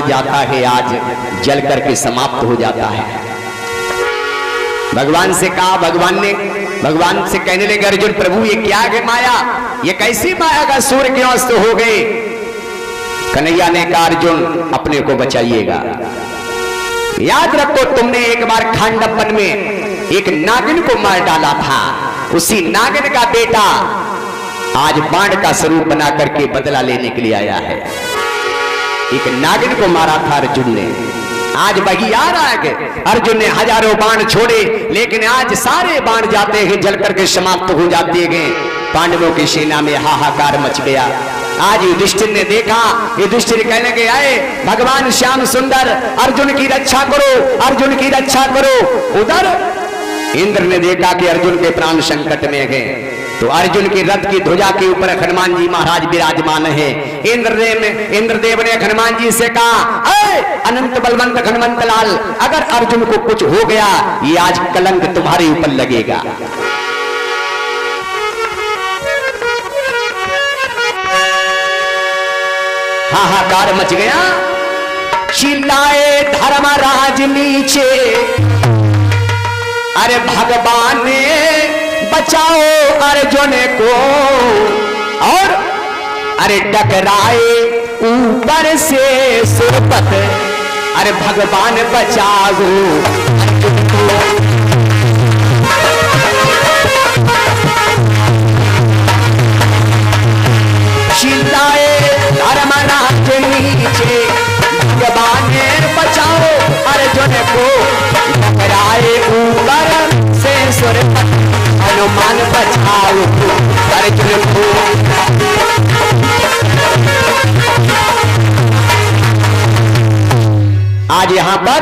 बाण जाता है आज जल करके समाप्त हो जाता है। भगवान से कहा, भगवान से कहने लगे अर्जुन प्रभु ये क्या है माया, ये कैसी माया का सूर्य क्यों अस्त हो गए। कन्हैया ने कहा अर्जुन अपने को बचाइएगा। याद रखो तुमने एक बार खांडवन में एक नागिन को मार डाला था, उसी नागिन का बेटा आज बाण का स्वरूप बना करके बदला लेने के लिए आया है। एक नागिन को मारा था अर्जुन ने, आज वही आ रहा है कि अर्जुन ने हजारों बाण छोड़े, लेकिन आज सारे बाण जाते हैं जल करके समाप्त हो जाते हैं। पांडवों की सेना में हाहाकार मच गया। आज युधिष्ठिर ने देखा, युधिष्ठिर कहने के आए भगवान श्याम सुंदर अर्जुन की रक्षा करो, अर्जुन की रक्षा करो। उधर इंद्र ने देखा कि अर्जुन के प्राण संकट में गए, तो अर्जुन की रथ की ध्वजा के ऊपर हनुमान जी महाराज विराजमान है। इंद्रदेव ने हनुमान जी से कहा अनंत बलवंत हनुमंत लाल, अगर अर्जुन को कुछ हो गया ये आज कलंक तुम्हारे ऊपर लगेगा। हाहाकार मच गया। चिल्लाए धर्मराज नीचे, अरे भगवान ने बचाओ अर्जुन को, और अरे टकराए ऊपर से सुरपत, अरे भगवान बचाओ अर्जुन को। चिल्लाए धर्मराज नीचे, भगवान ने बचाओ अर्जुन को, टकराए ऊपर से सुरपत, हनुमान बचाओ अर्जुन को। आज यहां पर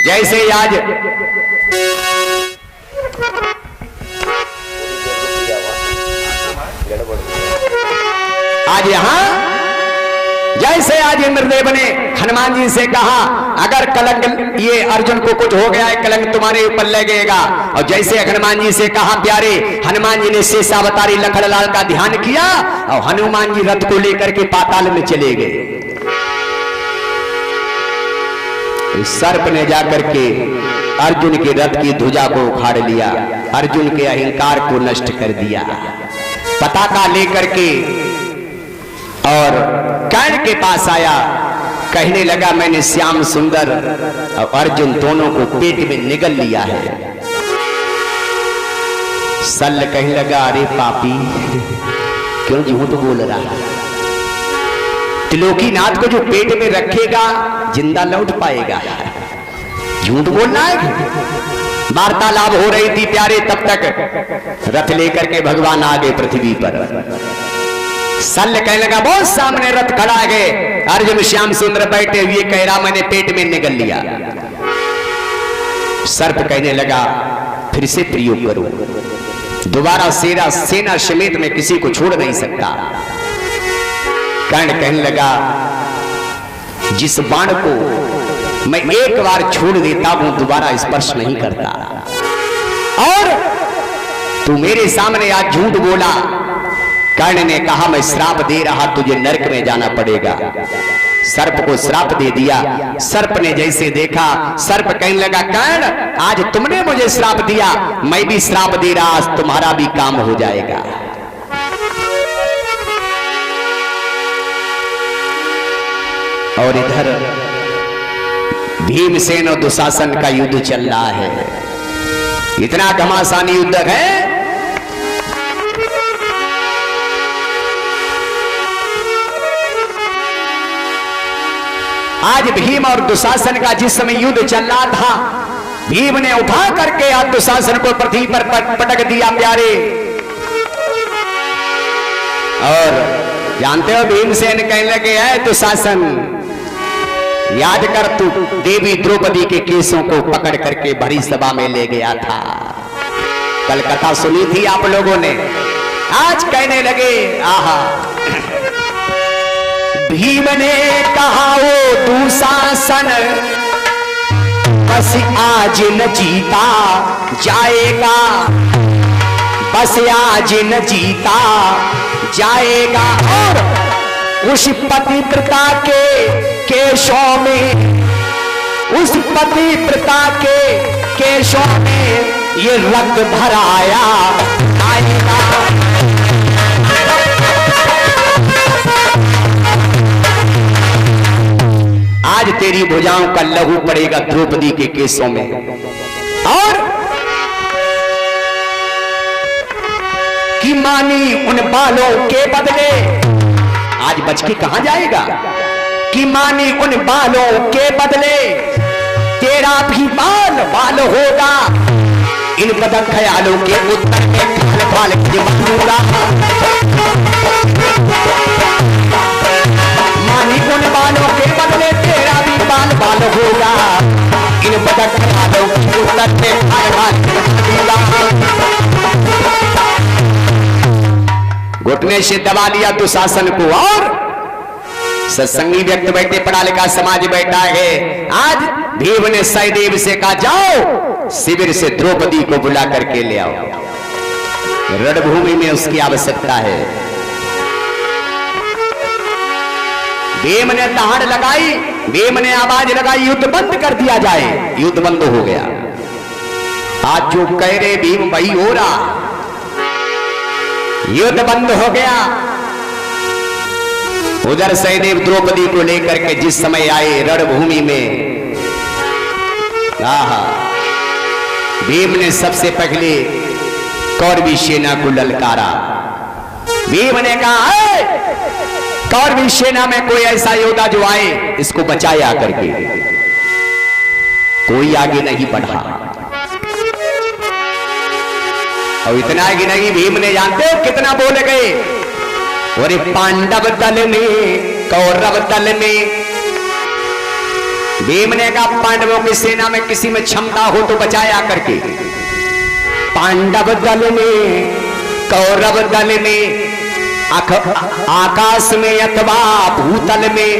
जैसे आज यहां जैसे आज इंद्रदेव ने हनुमान जी से कहा अगर कलंक ये अर्जुन को कुछ हो गया है कलंक तुम्हारे ऊपर लगेगा, और जैसे हनुमान जी से कहा प्यारे हनुमान जी ने शेषावतारी लखनलाल का ध्यान किया और हनुमान जी रथ को लेकर के पाताल में चले गए। सर्प ने जाकर के अर्जुन के रथ की ध्वजा को उखाड़ लिया, अर्जुन के अहंकार को नष्ट कर दिया, पताका लेकर के और कर्ण के पास आया, कहने लगा मैंने श्याम सुंदर और अर्जुन दोनों को पेट में निगल लिया है। शल्य कहने लगा अरे पापी क्यों झूठ बोल रहा है, त्रिलोकीनाथ को जो पेट में रखेगा जिंदा लौट पाएगा, झूठ बोलना है। वार्तालाप हो रही थी प्यारे, तब तक रथ लेकर के भगवान आ गए पृथ्वी पर। शल्य कहने लगा बहुत सामने रथ खड़ा है, अर्जुन श्याम सुंदर बैठे हुए कह रहा मैंने पेट में निगल लिया। सर्प कहने लगा फिर से प्रयोग करो, दोबारा सेना समेत में किसी को छोड़ नहीं सकता। कर्ण कहने लगा जिस बाण को मैं एक बार छोड़ देता हूं दोबारा स्पर्श नहीं करता, और तू मेरे सामने आज झूठ बोला। कर्ण ने कहा मैं श्राप दे रहा तुझे नरक में जाना पड़ेगा। सर्प को श्राप दे दिया। सर्प ने जैसे देखा, सर्प कहने लगा कर्ण आज तुमने मुझे श्राप दिया, मैं भी श्राप दे रहा, आज तुम्हारा भी काम हो जाएगा। और इधर भीमसेन और दुशासन का युद्ध चल रहा है, इतना घमासान युद्ध है। आज भीम और दुशासन का जिस समय युद्ध चल रहा था, भीम ने उठा करके आज दुशासन को पृथ्वी पर पटक दिया प्यारे। और जानते हो भीमसेन कहने लगे है दुशासन याद कर तू देवी द्रौपदी के केसों को पकड़ करके भरी सभा में ले गया था, कल कथा सुनी थी आप लोगों ने। आज कहने लगे आहा भीम ने कहा वो दुशासन बस आज न जीता जाएगा, बस आज न जीता जाएगा। और उस पतिव्रता के केशों में, उस पतिव्रता के केशों में ये रक्त भराया आएगा। आज तेरी भुजाओं का लहू पड़ेगा द्रौपदी के केसों में। और कि मानी उन बालों के बदले, आज बच के कहां जाएगा, कि मानी उन बालों के बदले तेरा भी बाल बाल होगा। इन बदक ख्यालों के उत्तर में खाल खाल दूंगा। मानी उन बालों के बदले तेरा भी बाल बाल होगा। इन बदक ख्यालों के उत्तर में खाल खाल दूंगा। घुटने से दबा लिया दुशासन को। और सत्संगी व्यक्ति बैठे, पढ़ा लिखा समाज बैठा है। आज भीम ने सहदेव से कहा, जाओ शिविर से द्रौपदी को बुला करके ले आओ, रणभूमि में उसकी आवश्यकता है। भीम ने दहाड़ लगाई, भीम ने आवाज लगाई, युद्ध बंद कर दिया जाए। युद्ध बंद हो गया। आज जो कह रहे भीम वही हो रहा। युद्ध बंद हो गया। उधर सहदेव द्रौपदी को लेकर के जिस समय आए रणभूमि में, भीम ने सबसे पहले कौरवी सेना को ललकारा। भीम ने कहा, कौरवी सेना में कोई ऐसा योद्धा जो आए, इसको बचाए आकर के। कोई आगे नहीं बढ़ा। और इतना ही नहीं, भीम ने जानते हो कितना बोल गए, और पांडव दल में कौरव दल में। भीम ने कहा, पांडवों की सेना में किसी में क्षमता हो तो बचाया करके। पांडव दल में कौरव दल में, आकाश में अथवा भूतल में,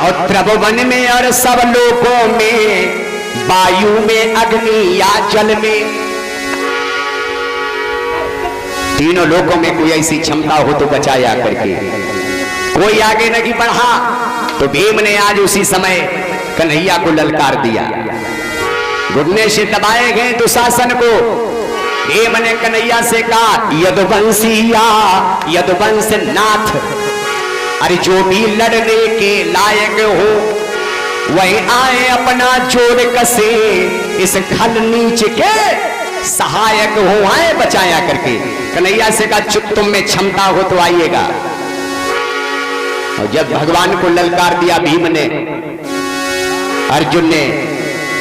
और त्रिभुवन में और सब लोकों में, वायु में अग्नि या जल में, तीनों लोकों में कोई ऐसी क्षमता हो तो बचाया करके। कोई आगे नहीं बढ़ा। तो भीम ने आज उसी समय कन्हैया को ललकार दिया। घुटने से दबाए गए दुशासन को। भीम ने कन्हैया से कहा, यदुवंशिया यदुवंश नाथ, अरे जो भी लड़ने के लायक हो वही आए अपना जोर कसे, इस खल नीच के सहायक हो आए बचाया करके। कन्हैया से कहा, चुप तुम में क्षमता हो तो आइएगा। और जब भगवान को ललकार दिया भीम ने, अर्जुन ने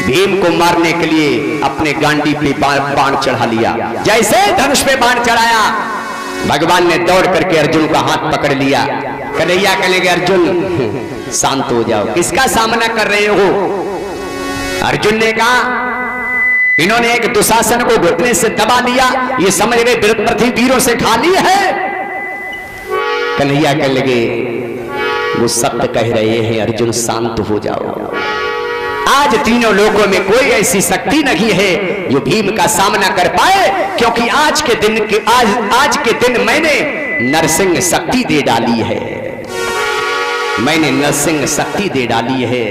भीम को मारने के लिए अपने गांडी पे बाण चढ़ा लिया। जैसे धनुष पे बाण चढ़ाया, भगवान ने दौड़ करके अर्जुन का हाथ पकड़ लिया। कन्हैया कहेंगे, अर्जुन शांत हो जाओ, किसका सामना कर रहे हो? अर्जुन ने कहा, इन्होंने एक दुशासन को घुटने से दबा लिया, ये समझ गए पृथ्वी वीरों से खाली है। कन्हैया कहने लगे, वो सत्य कह रहे हैं, अर्जुन शांत हो जाओ। आज तीनों लोगों में कोई ऐसी शक्ति नहीं है जो भीम का सामना कर पाए, क्योंकि आज के दिन मैंने नरसिंह शक्ति दे डाली है। मैंने नरसिंह शक्ति दे डाली है।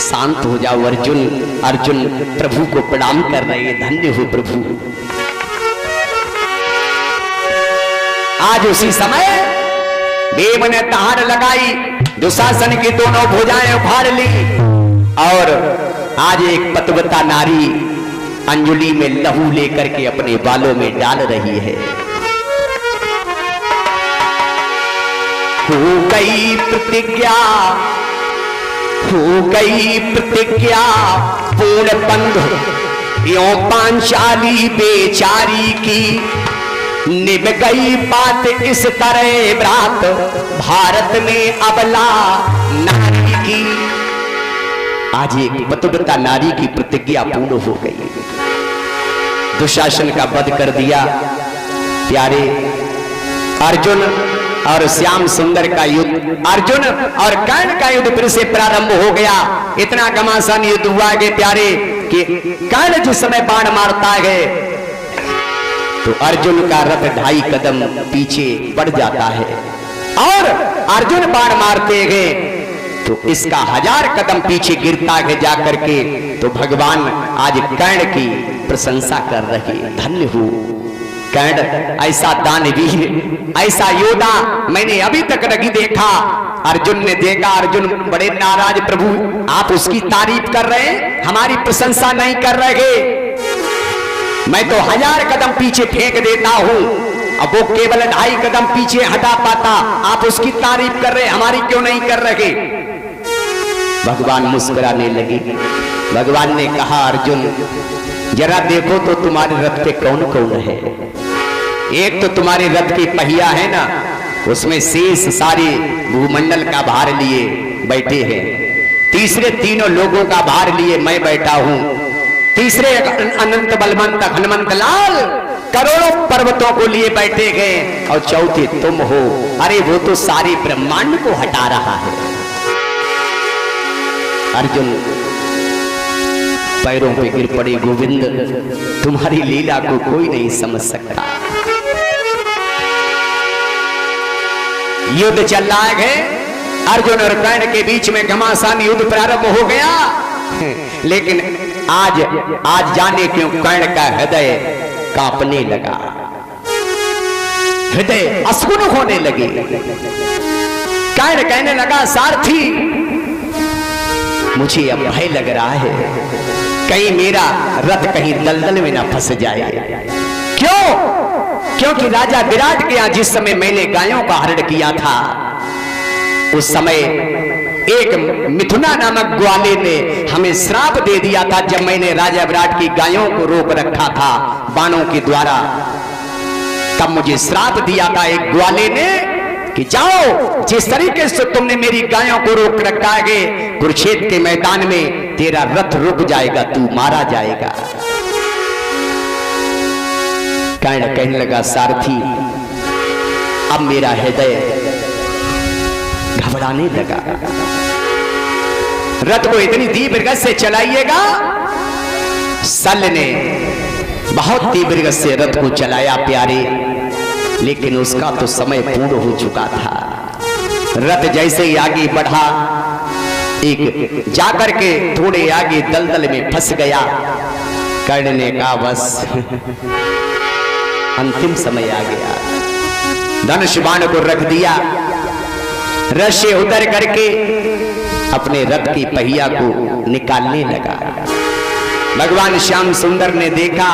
शांत हो जाओ अर्जुन। अर्जुन प्रभु को प्रणाम कर रहे, धन्य हो प्रभु। आज उसी समय भीम ने दहाड़ लगाई, दुशासन की दोनों भुजाएं उखाड़ ली, और आज एक पतिव्रता नारी अंजलि में लहू लेकर के अपने बालों में डाल रही है। हो गई प्रतिज्ञा पूर्ण बंध, यों पांचाली बेचारी की, निभ गई बात इस तरह ब्रात, भारत में अबला नारी की। आज एक पतिव्रता नारी की प्रतिज्ञा पूर्ण हो गई। दुशासन का वध कर दिया। प्यारे, अर्जुन और श्याम सुंदर का युद्ध, अर्जुन और कर्ण का युद्ध फिर से प्रारंभ हो गया। इतना घमासान युद्ध हुआ कि प्यारे कि कर्ण जिस समय बाण मारता है तो अर्जुन का रथ 2.5 कदम पीछे बढ़ जाता है। और अर्जुन बाण मारते गए तो इसका 1000 कदम पीछे गिरता है जाकर के। तो भगवान आज कर्ण की प्रशंसा कर रहे, धन्य हो कर्ण, ऐसा दानवीर, ऐसा योद्धा मैंने अभी तक नहीं देखा। अर्जुन ने देखा, अर्जुन बड़े नाराज, प्रभु आप उसकी तारीफ कर रहे हैं, हमारी प्रशंसा नहीं कर रहे। मैं तो 1000 कदम पीछे फेंक देता हूं, अब वो केवल 2.5 कदम पीछे हटा पाता, आप उसकी तारीफ कर रहे, हमारी क्यों नहीं कर रहे। भगवान मुस्कुराने लगे। भगवान ने कहा, अर्जुन जरा देखो तो तुम्हारे रथ पे कौन कौन है। एक तो तुम्हारे रथ की पहिया है ना, उसमें शेष सारे भूमंडल का भार लिए बैठे हैं। तीसरे तीनों लोगों का भार लिए मैं बैठा हूं। तीसरे अनंत बलवंत हनुमंत लाल करोड़ों पर्वतों को लिए बैठे गए। और चौथे तुम हो, अरे वो तो सारे ब्रह्मांड को हटा रहा है। अर्जुन पैरों पे गिर पड़े, गोविंद तुम्हारी लीला को कोई नहीं समझ सकता। युद्ध चल रहा है, अर्जुन और कर्ण के बीच में घमासान युद्ध प्रारंभ हो गया। लेकिन आज जाने क्यों कर्ण का हृदय कांपने लगा, हृदय अस्कुन होने लगे। कर्ण कहने लगा, सारथी मुझे अब भय लग रहा है, कहीं मेरा रथ कहीं दलदल में ना फंस जाए। क्यों? क्योंकि राजा विराट के यहाँ जिस समय मैंने गायों का हरण किया था, उस समय एक मिथुना नामक ग्वाले ने हमें श्राप दे दिया था। जब मैंने राजा विराट की गायों को रोक रखा था बाणों के द्वारा, तब मुझे श्राप दिया था एक ग्वाले ने कि जाओ, जिस तरीके से तुमने मेरी गायों को रोक रखा है, कुरुक्षेत्र के मैदान में तेरा रथ रुक जाएगा, तू मारा जाएगा। कर्ण कहने लगा, सारथी अब मेरा हृदय घबराने लगा, रथ को इतनी तीव्र गति से चलाइएगा। सल ने बहुत तीव्र गति से रथ को चलाया प्यारे, लेकिन उसका तो समय पूर्ण हो चुका था। रथ जैसे ही आगे बढ़ा, एक जाकर के थोड़े आगे दलदल में फंस गया। कर्ण ने कहा, बस अंतिम समय आ गया। धनुष बाण को रख दिया, रथ से उतर करके अपने रथ की पहिया को निकालने लगा। भगवान श्याम सुंदर ने देखा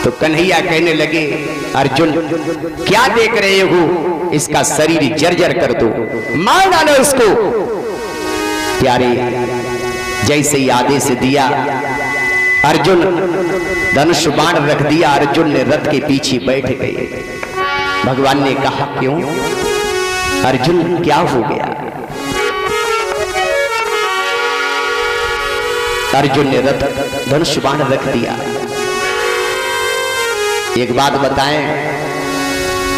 तो कन्हैया कहने लगे, अर्जुन क्या देख रहे हो, इसका शरीर जर्जर कर दो, मार डालो उसको। प्यारे जैसे ही आदेश दिया, अर्जुन धनुष बाण रख दिया, अर्जुन ने रथ के पीछे बैठ गए। भगवान ने कहा, क्यों अर्जुन क्या हो गया? अर्जुन ने रथ धनुष बाण रख दिया। एक बात बताएं,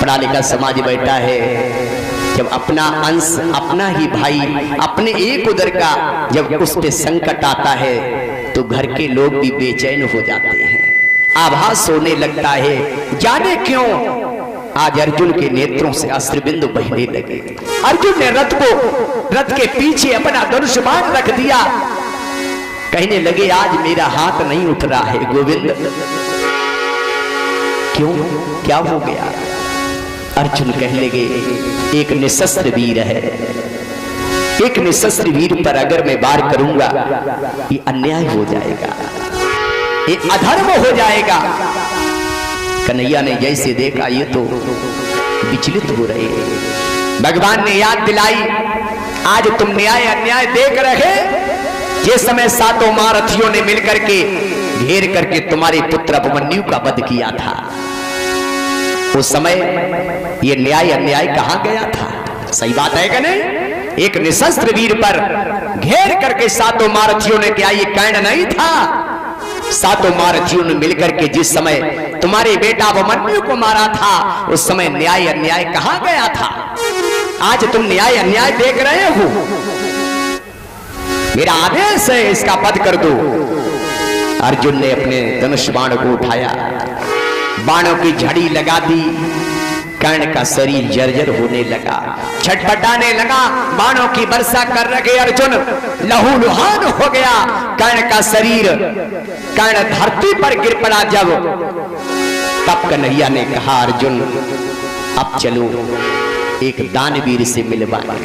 पढ़ा लिखा समाज बैठा है, जब अपना अंश, अपना ही भाई, अपने एक उदर का जब उस पे संकट आता है तो घर के लोग भी बेचैन हो जाते हैं, आभास होने लगता है। जाने क्यों आज अर्जुन के नेत्रों से अश्रुबिंदु बहने लगे। अर्जुन ने रथ के पीछे अपना धनुष बाण रख दिया, कहने लगे, आज मेरा हाथ नहीं उठ रहा है गोविंद। क्यों, क्या हो गया? अर्जुन कहने लगे, एक निशस्त्र वीर है, एक निशस्त्र वीर पर अगर मैं वार करूंगा ये अन्याय हो जाएगा, ये अधर्म हो जाएगा। कन्हैया ने जैसे देखा ये तो विचलित हो रहे। भगवान ने याद दिलाई, आज तुम न्याय अन्याय देख रहे, जिस समय सातों महारथियों ने मिलकर के घेर करके तुम्हारे पुत्र अभिमन्यु का वध किया था, उस समय ये न्याय अन्याय कहां गया था? सही बात है कि नहीं? एक निशस्त्र वीर पर घेर करके सातों महारथियों ने किया, ये कर्ण नहीं था। सातों महारथियों ने मिलकर के जिस समय तुम्हारे बेटा अभिमन्यु को मारा था, उस समय न्याय अन्याय कहां गया था? आज तुम न्याय अन्याय देख रहे हो, मेरा आदेश है इसका वध कर दो। अर्जुन ने अपने धनुष बाण को उठाया, बाणों की झड़ी लगा दी। कर्ण का शरीर जर्जर होने लगा, छटपटाने लगा, बाणों की वर्षा कर रहे अर्जुन लहूलुहान हो गया कर्ण का शरीर। कर्ण धरती पर गिर पड़ा जब, तब कन्हैया ने कहा अर्जुन अब चलो एक दानवीर से मिलवाने।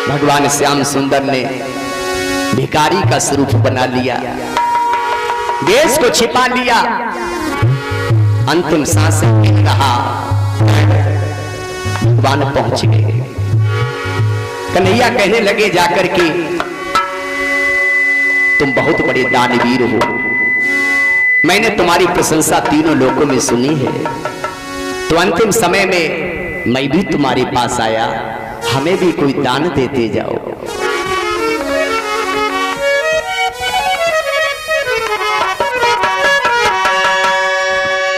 भगवान श्याम सुंदर ने भिखारी का स्वरूप बना लिया, देश को छिपा लिया, अंतिम सांस गिर रहा, भगवान पहुंच गए। कन्हैया कहने लगे जाकर के तुम बहुत बड़े दानवीर हो, मैंने तुम्हारी प्रशंसा तीनों लोकों में सुनी है, तो अंतिम समय में मैं भी तुम्हारे पास आया, हमें भी कोई दान देते जाओ।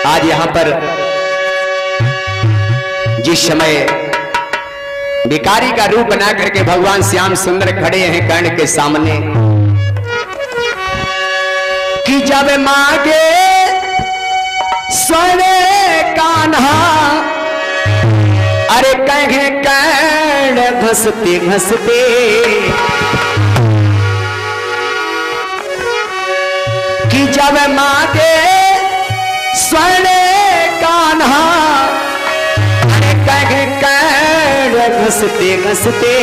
आज यहां पर जिस समय भिखारी का रूप बना करके भगवान श्याम सुंदर खड़े हैं कर्ण के सामने, कि जब मांगे सोने कान्हा, अरे कहे कर्ण घसते घसते, कि जब मांगे सोने कान्हा, अरे कहे कर्ण घसते घसते,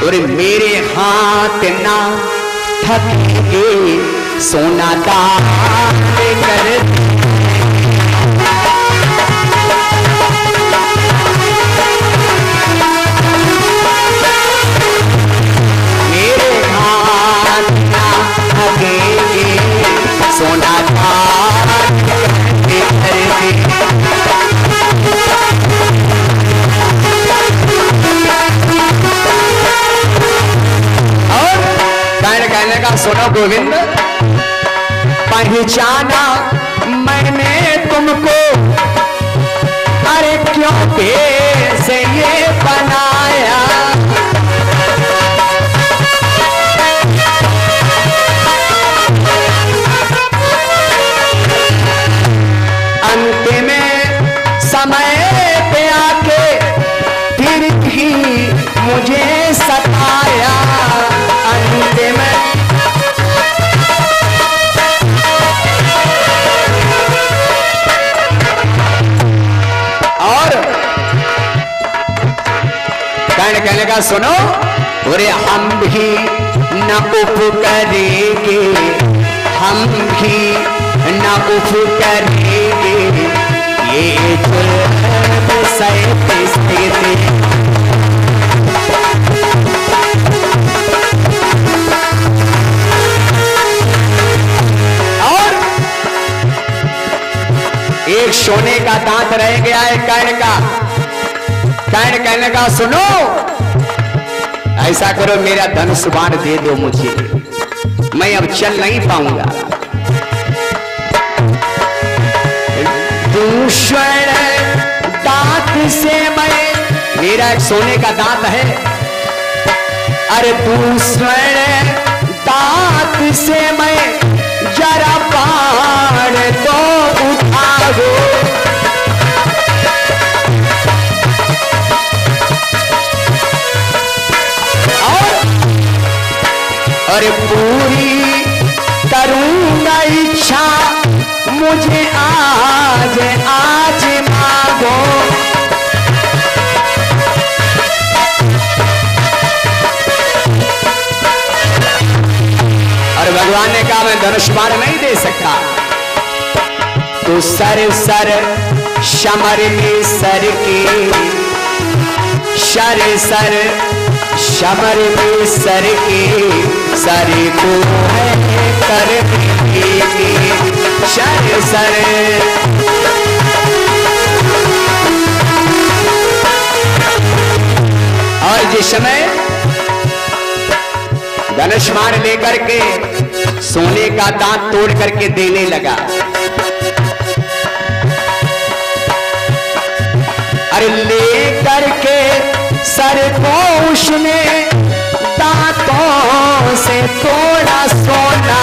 और मेरे हाथ ना थके सोना दान कर, मेरे हाथ ना थके सोना दान कर। कहने का सुनो गोविंद, पहचाना मैंने तुमको, अरे क्यों कैसे ये बनाया, अंतिम समय पे आके फिर भी मुझे सताया, अंतिम और कहने का सुनो, अरे हम भी न उफ करेंगे, हम भी न उफ करेंगे, ये जुल्म सहते सहते, एक सोने का दांत रह गया है कर्ण का। कर्ण कहने का सुनो, ऐसा करो मेरा धनुष बाण दे दो मुझे, मैं अब चल नहीं पाऊंगा। दूषण दांत से मैं, मेरा एक सोने का दांत है, अरे दूषण दांत से मैं जरा बाण तो उठाओ, और पूरी करूंगा इच्छा मुझे आज आज मांगो। और भगवान ने कहा मैं धनुष बाण नहीं दे सकता, तो सर सर शमर में सर के, सर सर शमर में सर के, सर को है कर के, सर सर और जिस समय धनुष बाण लेकर के सोने का दांत तोड़ करके देने लगा, अरे ले करके सर को उसने दांतों से थोड़ा सोना,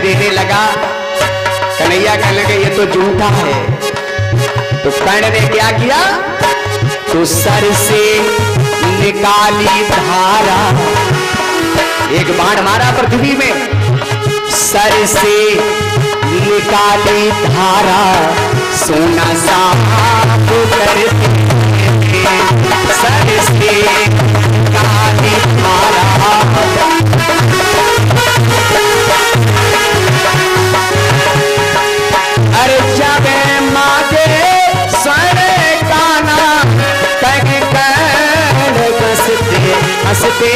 देने लगा। कन्हैया कहने लगे ये तो झूठा है। तो कर्ण ने क्या किया, तो सर से निकाली धारा, एक बाण मारा पृथ्वी में, सर से निकाली धारा, सोना साफ करते सर से निकाली धारा। अरे जब मागे स्वर्ण काना, कह कर हंसते हंसते